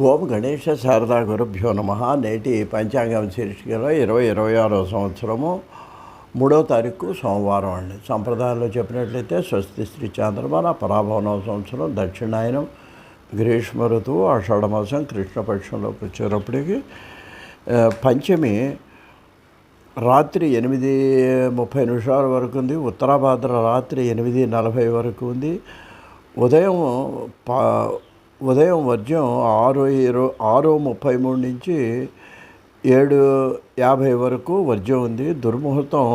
ఓం గణేశ శారదా గురుభ్యో నమ. నేటి పంచాంగం శీర్షికలో 2026 సంవత్సరము 3వ తారీఖు సోమవారం అండి. సంప్రదాయంలో చెప్పినట్లయితే స్వస్తి శ్రీ చాంద్రమాన పరాభవనవ సంవత్సరం, దక్షిణాయనం, గ్రీష్మ ఋతువు, ఆషాఢమాసం కృష్ణపక్షంలోకి వచ్చేటప్పటికి పంచమి రాత్రి 8:30 వరకు ఉంది. ఉత్తరాభాద్ర రాత్రి 8:40 వరకు ఉంది. ఉదయం వర్జ్యం 6:33 నుంచి 7:50 వరకు వర్జ్యం ఉంది. దుర్ముహూర్తం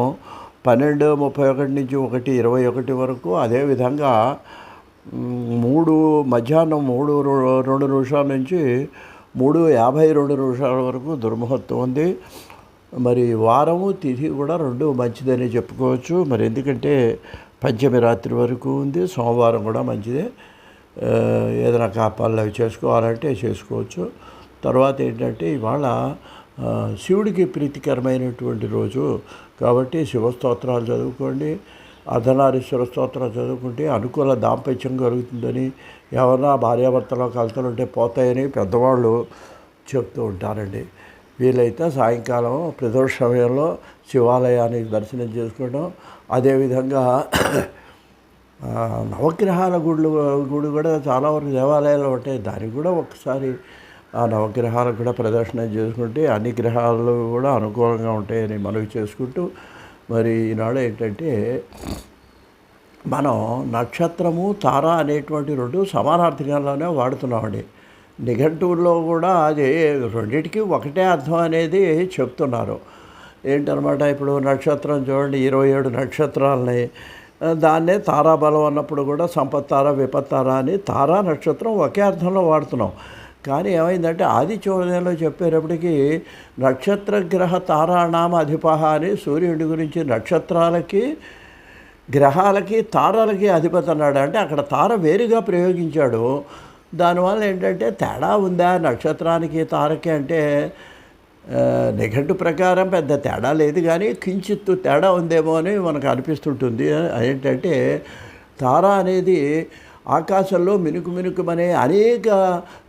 12:31 నుంచి 1:21 వరకు. అదేవిధంగా మధ్యాహ్నం 3:02 నుంచి 3:52 వరకు దుర్ముహూర్తం ఉంది. మరి వారము తిథి కూడా రెండు మంచిదని చెప్పుకోవచ్చు. మరి ఎందుకంటే పంచమి రాత్రి వరకు ఉంది. సోమవారం కూడా మంచిదే. ఏదైనా కాపాలు అవి చేసుకోవాలంటే చేసుకోవచ్చు. తర్వాత ఏంటంటే ఇవాళ శివుడికి ప్రీతికరమైనటువంటి రోజు కాబట్టి శివస్తోత్రాలు చదువుకోండి. అర్ధనారీశ్వర స్తోత్రాలు చదువుకుంటే అనుకూల దాంపత్యం కలుగుతుందని, ఎవరన్నా భార్యాభర్తలో కలతలు ఉంటే పోతాయని పెద్దవాళ్ళు చెప్తూ ఉంటారండి. వీలైతే సాయంకాలం ప్రదోష సమయంలో శివాలయానికి దర్శనం చేసుకోవడం, అదేవిధంగా నవగ్రహాల గుడి కూడా చాలా వరకు దేవాలయాలు ఉంటాయి. దానికి కూడా ఒకసారి ఆ నవగ్రహాలకు కూడా ప్రదర్శన చేసుకుంటే అన్ని గ్రహాలు కూడా అనుకూలంగా ఉంటాయని మనవి చేసుకుంటూ, మరి ఈనాడు ఏంటంటే మనం నక్షత్రము తార అనేటువంటి రెండు సమానార్థకంగానే వాడుతున్నామండి. నిఘంటువుల్లో కూడా అది రెండింటికి ఒకటే అర్థం అనేది చెప్తున్నారు. ఏంటనమాట, ఇప్పుడు నక్షత్రం చూడండి, 27 నక్షత్రాలని, దాన్నే తారాబలం అన్నప్పుడు కూడా సంపత్తార విపత్తార అని తారా నక్షత్రం ఒకే అర్థంలో వాడుతున్నాం. కానీ ఏమైందంటే ఆది చోదయంలో చెప్పేటప్పటికి నక్షత్ర గ్రహ తారానామ అధిపహ అని సూర్యుడి గురించి నక్షత్రాలకి, గ్రహాలకి, తారలకి అధిపతి అన్నాడు. అంటే అక్కడ తార వేరుగా ప్రయోగించాడు. దానివల్ల ఏంటంటే తేడా ఉందా నక్షత్రానికి తారకి అంటే నిఘంటు ప్రకారం పెద్ద తేడా లేదు, కానీ కించిత్తు తేడా ఉందేమో అని మనకు అనిపిస్తుంటుంది. ఏంటంటే తార అనేది ఆకాశంలో మినుకుమనే అనేక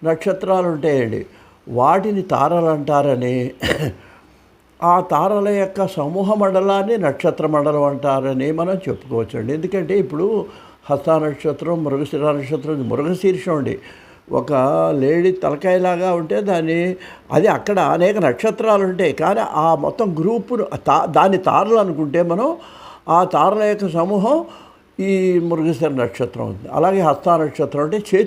నక్షత్రాలు ఉంటాయండి. వాటిని తారలు అంటారని, ఆ తారల యొక్క సమూహ మండలాన్ని నక్షత్ర మండలం అంటారని మనం చెప్పుకోవచ్చండి. ఎందుకంటే ఇప్పుడు హస్త నక్షత్రం, మృగశిర నక్షత్రం, మృగశీర్షం అండి, ఒక లేడీ తలకాయలాగా ఉంటే అది అక్కడ అనేక నక్షత్రాలు ఉంటాయి. కానీ ఆ మొత్తం గ్రూపును దాన్ని తారలు అనుకుంటే మనం ఆ తారల యొక్క సమూహం ఈ మృగశిర నక్షత్రం ఉంది. అలాగే హస్త నక్షత్రం అంటే చేతి